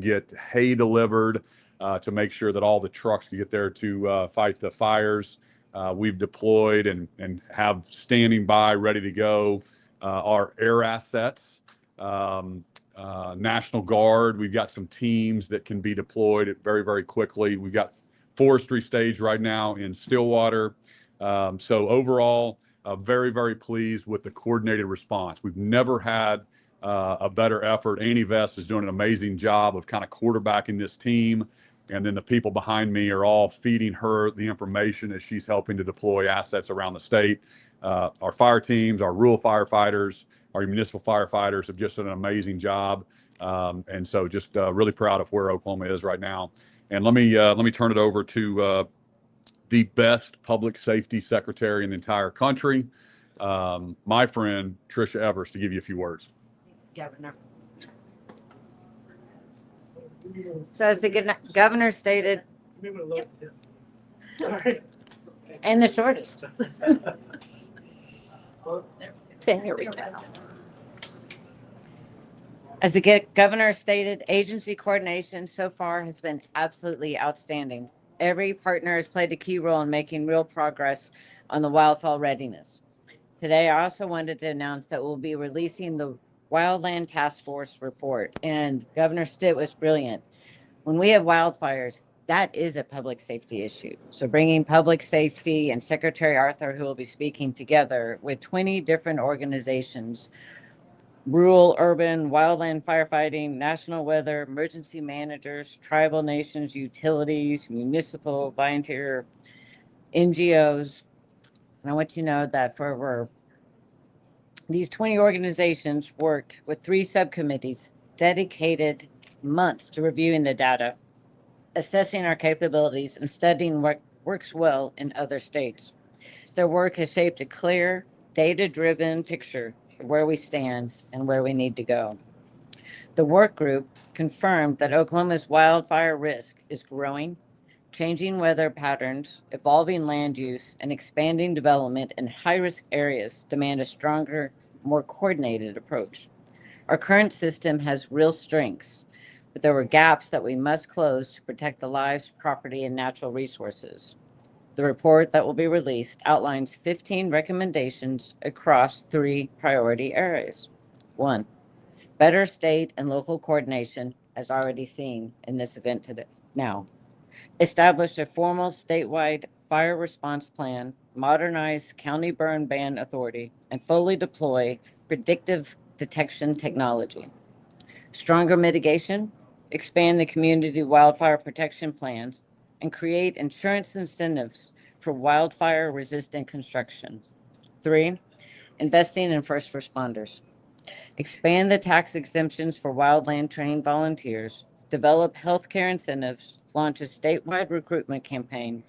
get hay delivered to make sure that all the trucks can get there to fight the fires. We've deployed and have standing by, ready to go, our air assets, National Guard. We've got some teams that can be deployed very, very quickly. We've got forestry stage right now in Stillwater. So overall, very, very pleased with the coordinated response. We've never had a better effort. Annie Vest is doing an amazing job of kind of quarterbacking this team. And then the people behind me are all feeding her the information as she's helping to deploy assets around the state. Our fire teams, our rural firefighters, our municipal firefighters have just done an amazing job. And so just really proud of where Oklahoma is right now. And let me turn it over to the best public safety secretary in the entire country, my friend Tricia Everest, to give you a few words. Thanks, Governor. So as the governor stated, and the shortest. There we go. As the governor stated, agency coordination so far has been absolutely outstanding. Every partner has played a key role in making real progress on the wildfire readiness. Today, I also wanted to announce that we'll be releasing the Wildland Task Force report, and Governor Stitt was brilliant. When we have wildfires, that is a public safety issue. So bringing public safety and Secretary Arthur, who will be speaking together with 20 different organizations, rural, urban, wildland firefighting, national weather, emergency managers, tribal nations, utilities, municipal, volunteer, NGOs. And I want you to know that for these 20 organizations worked with 3 subcommittees, dedicated months to reviewing the data, assessing our capabilities, and studying what works well in other states. Their work has shaped a clear, data-driven picture of where we stand and where we need to go. The work group confirmed that Oklahoma's wildfire risk is growing. Changing weather patterns, evolving land use, and expanding development in high-risk areas demand a stronger, more coordinated approach. Our current system has real strengths, but there were gaps that we must close to protect the lives, property, and natural resources. The report that will be released outlines 15 recommendations across 3 priority areas. 1, better state and local coordination, as already seen in this event today. Now, establish a formal statewide fire response plan, modernize county burn ban authority, and fully deploy predictive detection technology. Stronger mitigation, expand the community wildfire protection plans, and create insurance incentives for wildfire-resistant construction. 3, investing in first responders. Expand the tax exemptions for wildland trained volunteers, develop healthcare incentives, launch a statewide recruitment campaign,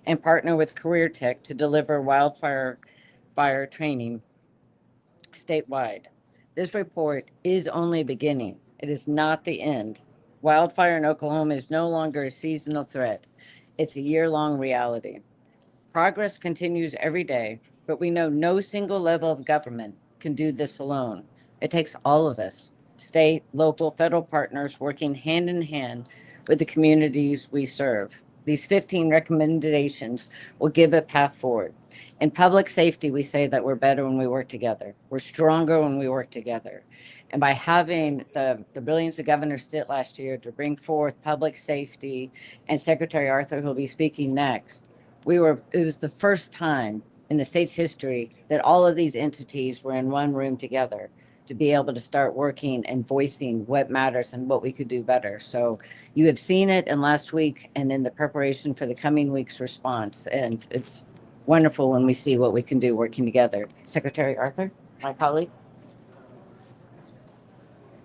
and partner with Career Tech to deliver wildfire training statewide. This report is only beginning. It is not the end. Wildfire in Oklahoma is no longer a seasonal threat. It's a year-long reality. Progress continues every day, but we know no single level of government can do this alone. It takes all of us, state, local, federal partners working hand in hand with the communities we serve. These 15 recommendations will give a path forward. In public safety, we say that we're better when we work together. We're stronger when we work together. And by having the brilliance of Governor Stitt last year to bring forth public safety and Secretary Arthur, who will be speaking next, it was the first time in the state's history that all of these entities were in one room together to be able to start working and voicing what matters and what we could do better. So you have seen it in last week and in the preparation for the coming week's response. And it's wonderful when we see what we can do working together. Secretary Arthur, my colleague.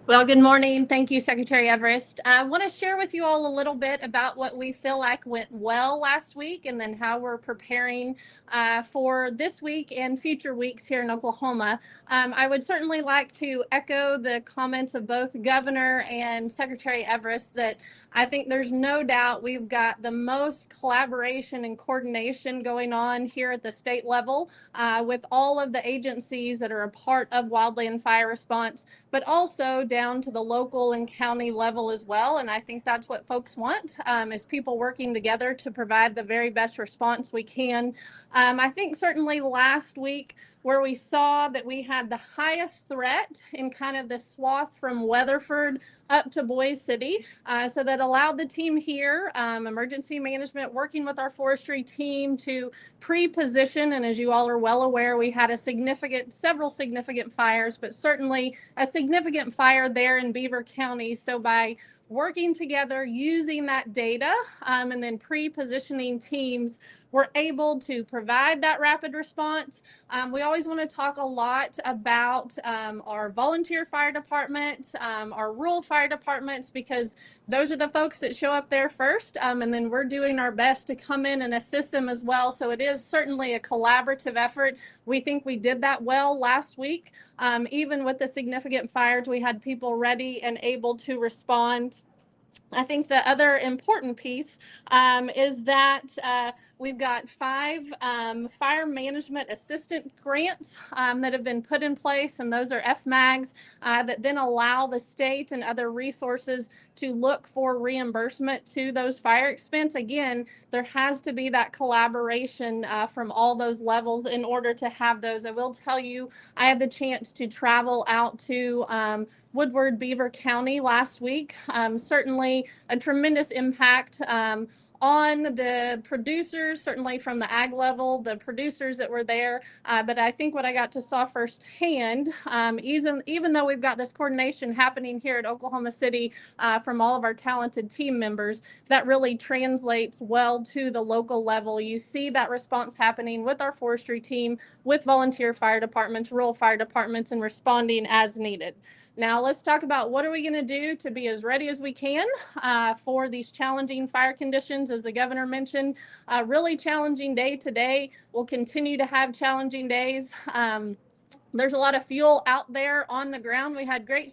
Well, good morning. Thank you, Secretary Everest. I want to share with you all a little bit about what we feel like went well last week and then how we're preparing for this week and future weeks here in Oklahoma. I would certainly like to echo the comments of both Governor and Secretary Everest that I think there's no doubt we've got the most collaboration and coordination going on here at the state level with all of the agencies that are a part of wildland fire response, but also down to the local and county level as well. And I think that's what folks want, is people working together to provide the very best response we can. I think certainly last week, where we saw that we had the highest threat in kind of the swath from Weatherford up to Boise City. So that allowed the team here, emergency management, working with our forestry team to pre-position. And as you all are well aware, we had several significant fires, but certainly a significant fire there in Beaver County. So by working together, using that data, and then pre-positioning teams, we're able to provide that rapid response. We always want to talk a lot about our volunteer fire departments, our rural fire departments, because those are the folks that show up there first. And then we're doing our best to come in and assist them as well. So it is certainly a collaborative effort. We think we did that well last week. Even with the significant fires, we had people ready and able to respond. I think the other important piece is that we've got 5 fire management assistant grants that have been put in place, and those are FMAGs that then allow the state and other resources to look for reimbursement to those fire expense. Again, there has to be that collaboration from all those levels in order to have those. I will tell you, I had the chance to travel out to Woodward, Beaver County last week. Certainly a tremendous impact on the producers, certainly from the ag level, the producers that were there. But I think what I got to saw firsthand, even though we've got this coordination happening here at Oklahoma City from all of our talented team members, that really translates well to the local level. You see that response happening with our forestry team, with volunteer fire departments, rural fire departments, and responding as needed. Now let's talk about what are we going to do to be as ready as we can for these challenging fire conditions. As the governor mentioned, really challenging day to day. We'll continue to have challenging days. There's a lot of fuel out there on the ground. We had great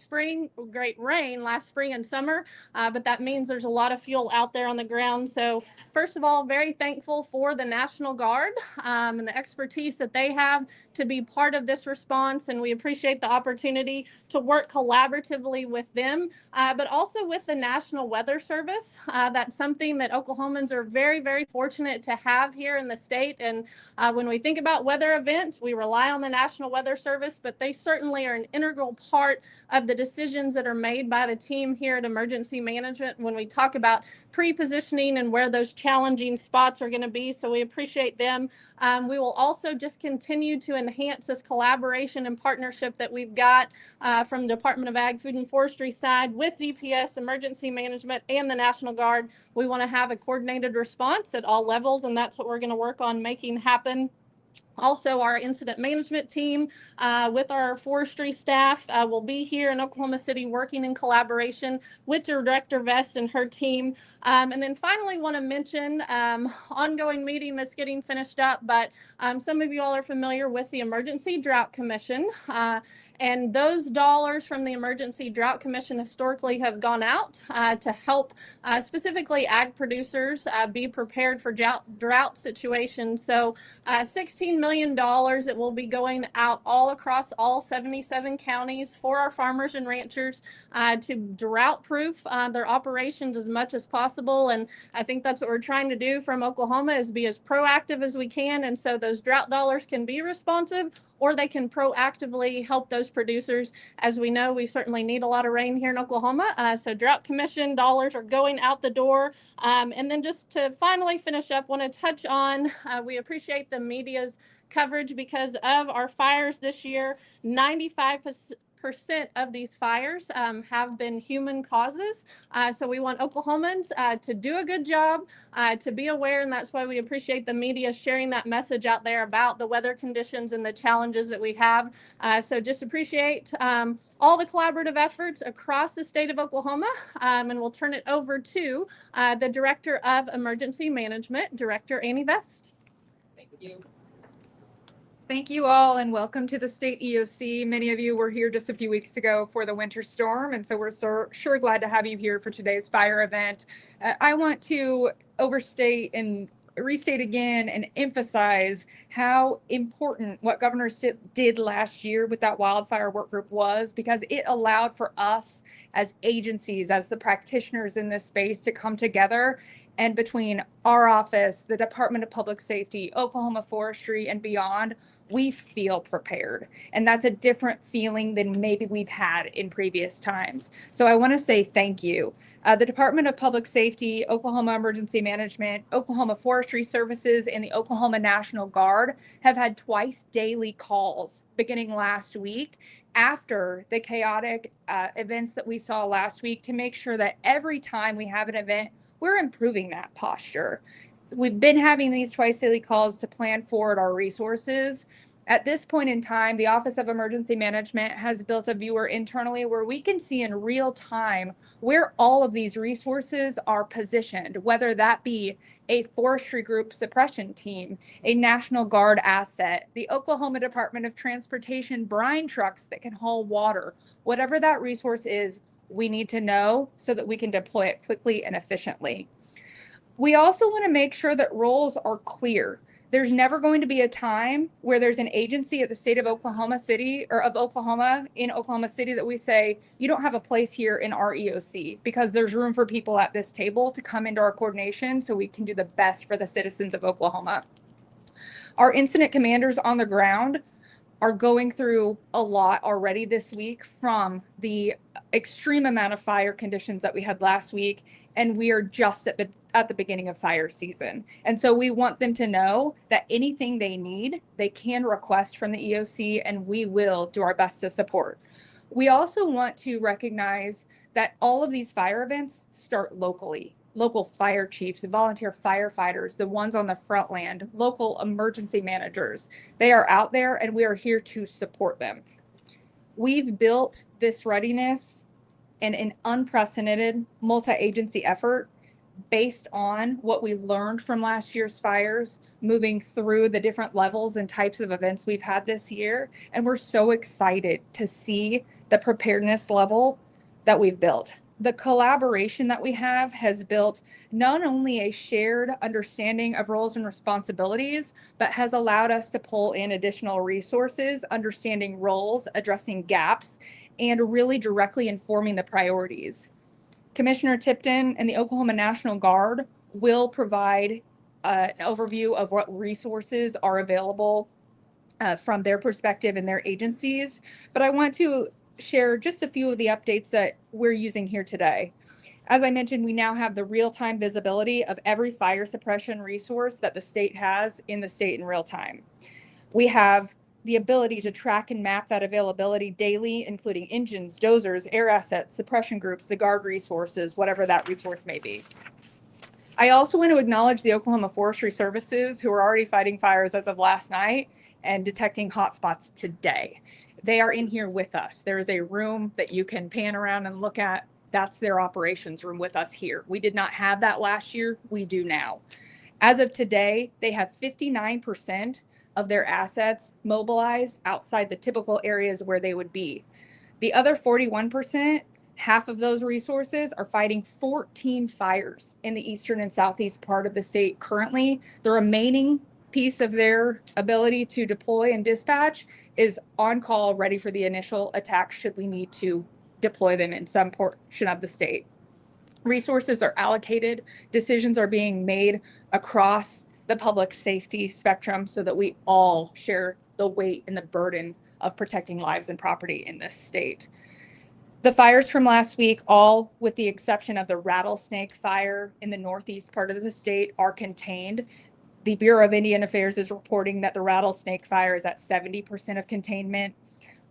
rain last spring and summer, but that means there's a lot of fuel out there on the ground. So first of all, very thankful for the National Guard and the expertise that they have to be part of this response. And we appreciate the opportunity to work collaboratively with them, but also with the National Weather Service. That's something that Oklahomans are very, very fortunate to have here in the state. And when we think about weather events, we rely on the National Weather Service, but they certainly are an integral part of the decisions that are made by the team here at Emergency Management when we talk about pre-positioning and where those challenging spots are going to be. So we appreciate them. We will also just continue to enhance this collaboration and partnership that we've got from the Department of Ag, Food and Forestry side with DPS, Emergency Management, and the National Guard. We want to have a coordinated response at all levels, and that's what we're going to work on making happen. Also, our incident management team with our forestry staff will be here in Oklahoma City working in collaboration with Director Vest and her team. And then finally want to mention ongoing meeting that's getting finished up, but some of you all are familiar with the Emergency Drought Commission. And those dollars from the Emergency Drought Commission historically have gone out to help specifically ag producers be prepared for drought situations. So $16 million that will be going out all across all 77 counties for our farmers and ranchers to drought proof their operations as much as possible. And I think that's what we're trying to do from Oklahoma, is be as proactive as we can. And so those drought dollars can be responsive, or they can proactively help those producers. As we know, we certainly need a lot of rain here in Oklahoma. So Drought Commission dollars are going out the door. And then just to finally finish up, want to touch on, we appreciate the media's coverage because of our fires this year. 95% of these fires have been human causes. So we want Oklahomans to do a good job, to be aware, and that's why we appreciate the media sharing that message out there about the weather conditions and the challenges that we have. So just appreciate all the collaborative efforts across the state of Oklahoma, and we'll turn it over to the Director of Emergency Management, Director Annie Vest. Thank you. Thank you all, and welcome to the State EOC. Many of you were here just a few weeks ago for the winter storm, and so we're sure glad to have you here for today's fire event. I want to overstate and restate again and emphasize how important what Governor Stitt did last year with that wildfire work group was, because it allowed for us as agencies, as the practitioners in this space, to come together, and between our office, the Department of Public Safety, Oklahoma Forestry, and beyond, we feel prepared. And that's a different feeling than maybe we've had in previous times. So I want to say thank you. The Department of Public Safety, Oklahoma Emergency Management, Oklahoma Forestry Services, and the Oklahoma National Guard have had twice daily calls beginning last week after the chaotic events that we saw last week, to make sure that every time we have an event, we're improving that posture. So we've been having these twice daily calls to plan forward our resources. At this point in time, the Office of Emergency Management has built a viewer internally where we can see in real time where all of these resources are positioned, whether that be a forestry group suppression team, a National Guard asset, the Oklahoma Department of Transportation brine trucks that can haul water. Whatever that resource is, we need to know so that we can deploy it quickly and efficiently. We also want to make sure that roles are clear. There's never going to be a time where there's an agency at the state of Oklahoma City, or of Oklahoma, in Oklahoma City, that we say, you don't have a place here in our EOC, because there's room for people at this table to come into our coordination so we can do the best for the citizens of Oklahoma. Our incident commanders on the ground are going through a lot already this week from the extreme amount of fire conditions that we had last week, and we are just at the beginning of fire season. And so we want them to know that anything they need, they can request from the EOC, and we will do our best to support. We also want to recognize that all of these fire events start locally. Local fire chiefs, volunteer firefighters, the ones on the front land, local emergency managers, they are out there, and we are here to support them. We've built this readiness in an unprecedented multi-agency effort based on what we learned from last year's fires, moving through the different levels and types of events we've had this year. And we're so excited to see the preparedness level that we've built. The collaboration that we have has built not only a shared understanding of roles and responsibilities, but has allowed us to pull in additional resources, understanding roles, addressing gaps, and really directly informing the priorities. Commissioner Tipton and the Oklahoma National Guard will provide an overview of what resources are available from their perspective and their agencies. But I want to share just a few of the updates that we're using here today. As I mentioned, we now have the real-time visibility of every fire suppression resource that the state has in the state in real time. We have the ability to track and map that availability daily, including engines, dozers, air assets, suppression groups, the Guard resources, whatever that resource may be. I also want to acknowledge the Oklahoma Forestry Services, who are already fighting fires as of last night and detecting hotspots today. They are in here with us. There is a room that you can pan around and look at. That's their operations room with us here. We did not have that last year. We do now. As of today, they have 59% of their assets mobilized outside the typical areas where they would be. The other 41%, half of those resources, are fighting 14 fires in the eastern and southeast part of the state currently. The remaining piece of their ability to deploy and dispatch is on call, ready for the initial attack should we need to deploy them in some portion of the state. Resources are allocated, decisions are being made across the public safety spectrum so that we all share the weight and the burden of protecting lives and property in this state. The fires from last week, all with the exception of the rattlesnake fire in the northeast part of the state, are contained. The Bureau of Indian Affairs is reporting that the rattlesnake fire is at 70% of containment.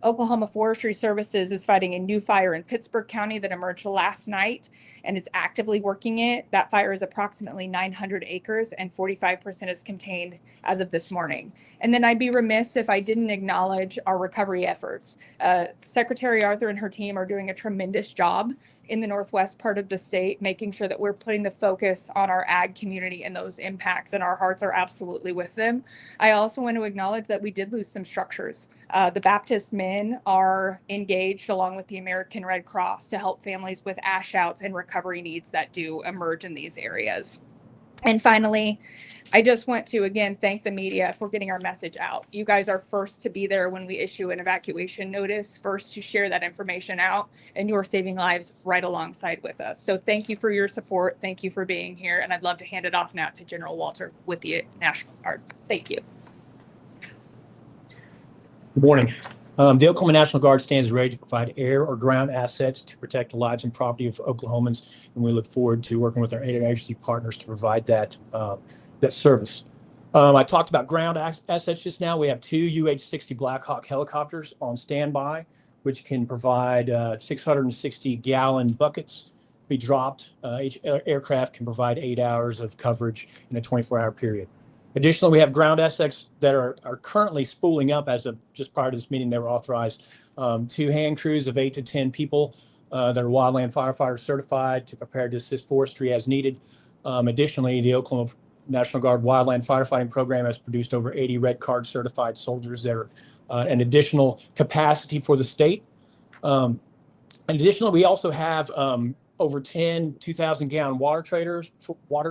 Oklahoma Forestry Services is fighting a new fire in Pittsburgh County that emerged last night, and it's actively working it. That fire is approximately 900 acres, and 45% is contained as of this morning. And then I'd be remiss if I didn't acknowledge our recovery efforts. Secretary Arthur and her team are doing a tremendous job in the northwest part of the state, making sure that we're putting the focus on our ag community and those impacts, and our hearts are absolutely with them. I also want to acknowledge that we did lose some structures. The Baptist men are engaged along with the American Red Cross to help families with ash outs and recovery needs that do emerge in these areas. And finally, I just want to again thank the media for getting our message out. You guys are first to be there when we issue an evacuation notice, first to share that information out, and you're saving lives right alongside with us. So thank you for your support. Thank you for being here. And I'd love to hand it off now to General Walter with the National Guard. Thank you. Good morning. The Oklahoma National Guard stands ready to provide air or ground assets to protect the lives and property of Oklahomans, and we look forward to working with our interagency partners to provide that service. I talked about ground assets just now. We have two UH-60 Blackhawk helicopters on standby, which can provide 660-gallon buckets be dropped. Each aircraft can provide 8 hours of coverage in a 24-hour period. Additionally, we have ground assets that are currently spooling up as of just prior to this meeting. They were authorized. 2 hand crews of 8 to 10 people that are wildland firefighters certified to prepare to assist forestry as needed. Additionally, the Oklahoma National Guard Wildland Firefighting Program has produced over 80 red card certified soldiers that are an additional capacity for the state. And additionally, we also have over 10 2,000-gallon water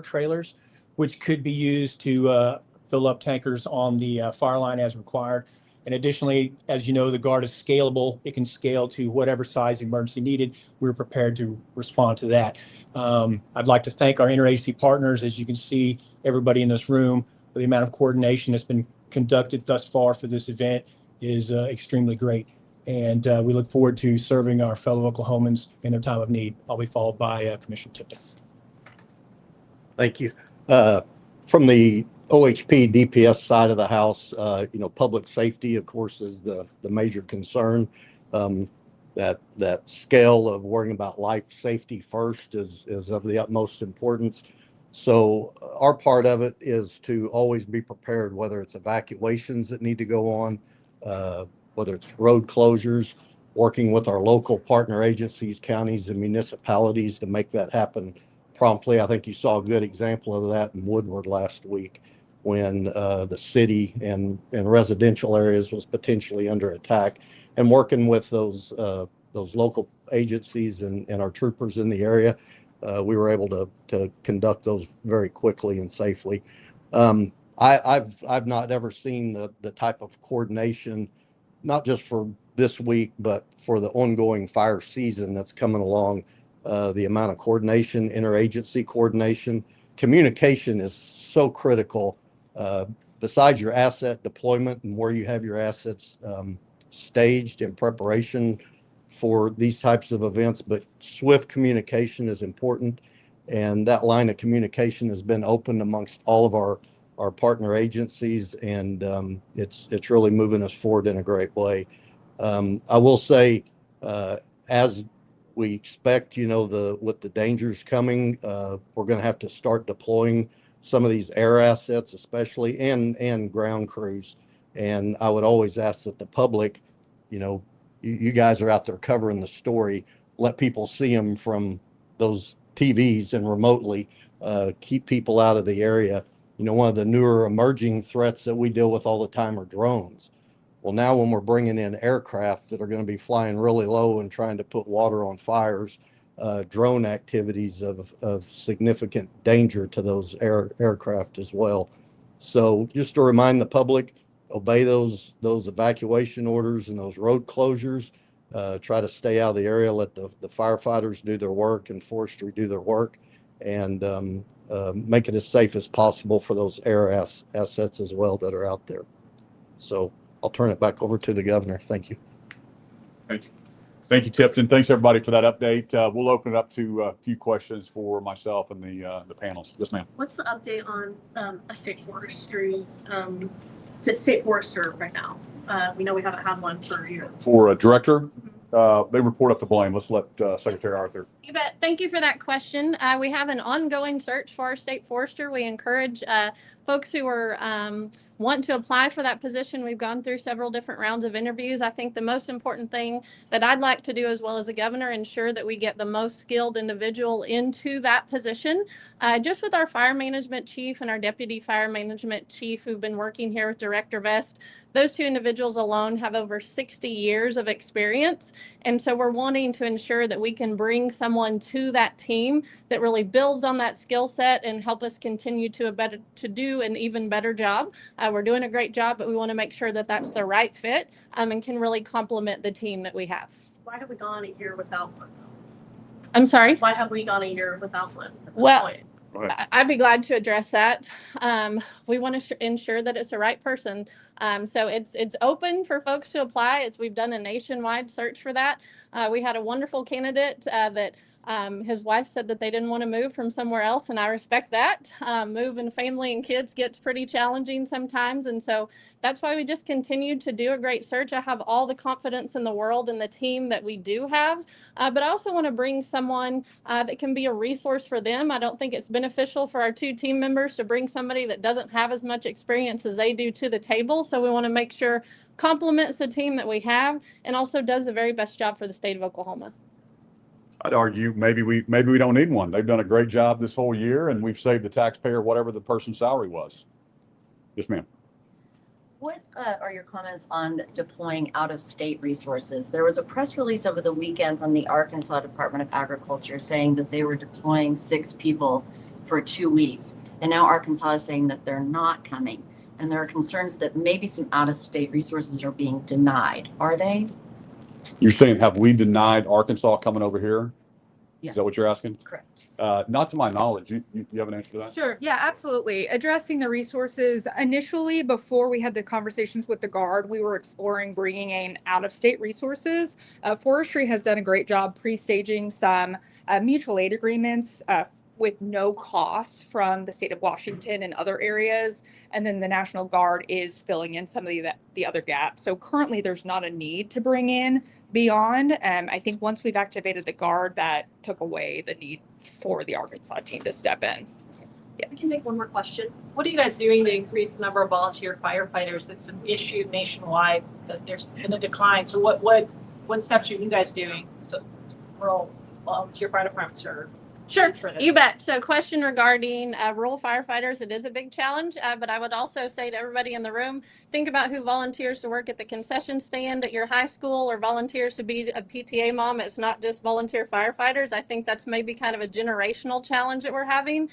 trailers, which could be used to fill up tankers on the fire line as required. And additionally, as you know, the Guard is scalable. It can scale to whatever size emergency needed. We're prepared to respond to that. I'd like to thank our interagency partners. As you can see, everybody in this room, the amount of coordination that's been conducted thus far for this event is extremely great. And we look forward to serving our fellow Oklahomans in their time of need. I'll be followed by Commissioner Tipton. Thank you. From the OHP DPS side of the house, public safety, of course, is the major concern. That scale of worrying about life safety first is of the utmost importance. So our part of it is to always be prepared, whether it's evacuations that need to go on, whether it's road closures, working with our local partner agencies, counties, and municipalities to make that happen promptly. I think you saw a good example of that in Woodward last week when the city and residential areas was potentially under attack, and working with those local agencies and our troopers in the area, we were able to conduct those very quickly and safely. I've not ever seen the type of coordination, not just for this week, but for the ongoing fire season that's coming along. The amount of coordination, interagency coordination, communication is so critical. Besides your asset deployment and where you have your assets staged in preparation for these types of events, but swift communication is important. And that line of communication has been opened amongst all of our partner agencies, and it's really moving us forward in a great way. I will say, as we expect, with the dangers coming, we're going to have to start deploying some of these air assets, especially, and ground crews. And I would always ask that the public, you guys are out there covering the story, let people see them from those TVs and remotely, keep people out of the area. One of the newer emerging threats that we deal with all the time are drones. Well, now when we're bringing in aircraft that are going to be flying really low and trying to put water on fires, drone activities of significant danger to those aircraft as well. So just to remind the public, obey those evacuation orders and those road closures. Try to stay out of the area, let the firefighters do their work and forestry do their work, and make it as safe as possible for those air assets as well that are out there. So I'll turn it back over to the governor. Thank you. Thank you. Thank you, Tipton. Thanks, everybody, for that update. We'll open it up to a few questions for myself and the panels. Yes, ma'am. What's the update on a state forestry, state forester right now? We know we haven't had one for a year. For a director, they report up to blame. Let's let Secretary Arthur. You bet. Thank you for that question. We have an ongoing search for our state forester. We encourage folks who are want to apply for that position. We've gone through several different rounds of interviews. I think the most important thing that I'd like to do, as well as the governor, ensure that we get the most skilled individual into that position. Just with our fire management chief and our deputy fire management chief who've been working here with Director Vest, those two individuals alone have over 60 years of experience. And so we're wanting to ensure that we can bring someone to that team that really builds on that skill set and help us continue to do an even better job. We're doing a great job, but we want to make sure that that's the right fit and can really complement the team that we have. Why have we gone a year without one? I'm sorry? Why have we gone a year without one? at this Well, point? I'd be glad to address that. We want to ensure that it's the right person. So it's open for folks to apply. We've done a nationwide search for that. We had a wonderful candidate that his wife said that they didn't want to move from somewhere else, and I respect that. Moving family and kids gets pretty challenging sometimes, and so that's why we just continued to do a great search. I have all the confidence in the world in the team that we do have, but I also want to bring someone that can be a resource for them. I don't think it's beneficial for our two team members to bring somebody that doesn't have as much experience as they do to the table, so we want to make sure complements the team that we have and also does the very best job for the state of Oklahoma. I'd argue maybe we don't need one. They've done a great job this whole year, and we've saved the taxpayer whatever the person's salary was. Yes, ma'am. What are your comments on deploying out-of-state resources? There was a press release over the weekend from the Arkansas Department of Agriculture saying that they were deploying 6 people for 2 weeks. And now Arkansas is saying that they're not coming. And there are concerns that maybe some out-of-state resources are being denied. Are they? You're saying, have we denied Arkansas coming over here? Yeah. Is that what you're asking? Correct. Not to my knowledge. You have an answer to that? Sure. Yeah, absolutely. Addressing the resources initially, before we had the conversations with the Guard, we were exploring bringing in out-of-state resources. Forestry has done a great job pre-staging some mutual aid agreements with no cost from the state of Washington and other areas. And then the National Guard is filling in some of the other gaps. So currently there's not a need to bring in beyond. I think once we've activated the Guard, that took away the need for the Arkansas team to step in. I can take one more question. What are you guys doing to increase the number of volunteer firefighters? It's an issue nationwide that there's been a decline. So what steps are you guys doing? So rural volunteer fire departments are. Sure, you bet. So question regarding rural firefighters, it is a big challenge, but I would also say to everybody in the room, think about who volunteers to work at the concession stand at your high school or volunteers to be a PTA mom. It's not just volunteer firefighters. I think that's maybe kind of a generational challenge that we're having.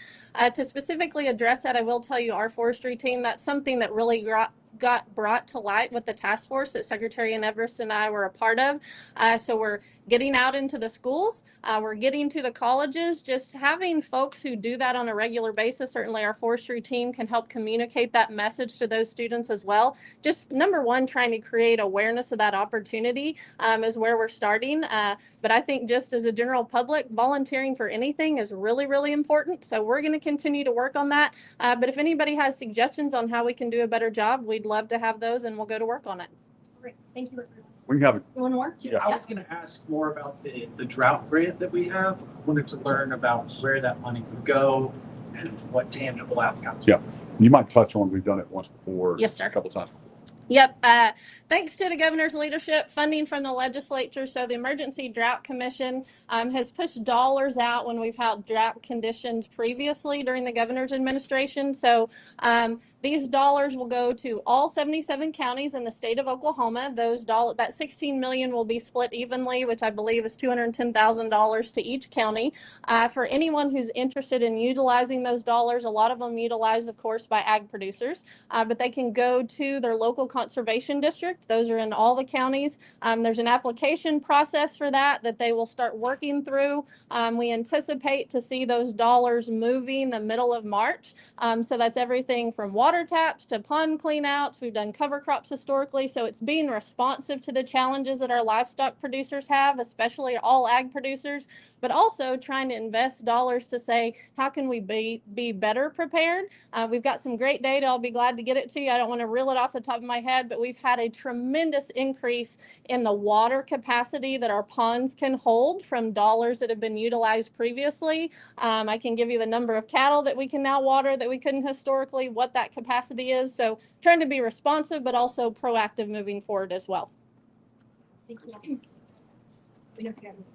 To specifically address that, I will tell you our forestry team, that's something that really got brought to light with the task force that Secretary Everest and I were a part of. So we're getting out into the schools, we're getting to the colleges, just having folks who do that on a regular basis. Certainly our forestry team can help communicate that message to those students as well. Just number one, trying to create awareness of that opportunity is where we're starting. But I think just as a general public, volunteering for anything is really, really important. So we're going to continue to work on that. But if anybody has suggestions on how we can do a better job, we'd love to have those and we'll go to work on it. Great. Thank you, everyone. We can have it. You want more? Yeah. I was going to ask more about the drought grant that we have. I wanted to learn about where that money would go and what tangible outcomes. Yeah. You might touch on, we've done it once before. Yes, sir. A couple times. Yep. Thanks to the governor's leadership, funding from the legislature. So the Emergency Drought Commission has pushed dollars out when we've had drought conditions previously during the governor's administration. So these dollars will go to all 77 counties in the state of Oklahoma. That $16 million will be split evenly, which I believe is $210,000 to each county. For anyone who's interested in utilizing those dollars, a lot of them utilized, of course, by ag producers, but they can go to their local conservation district. Those are in all the counties. There's an application process for that they will start working through. We anticipate to see those dollars moving the middle of March. So that's everything from water taps to pond cleanouts. We've done cover crops historically. So it's being responsive to the challenges that our livestock producers have, especially all ag producers, but also trying to invest dollars to say, how can we be better prepared? We've got some great data. I'll be glad to get it to you. I don't want to reel it off the top of my head head, but we've had a tremendous increase in the water capacity that our ponds can hold from dollars that have been utilized previously. I can give you the number of cattle that we can now water that we couldn't historically, what that capacity is. So trying to be responsive, but also proactive moving forward as well. Thank you.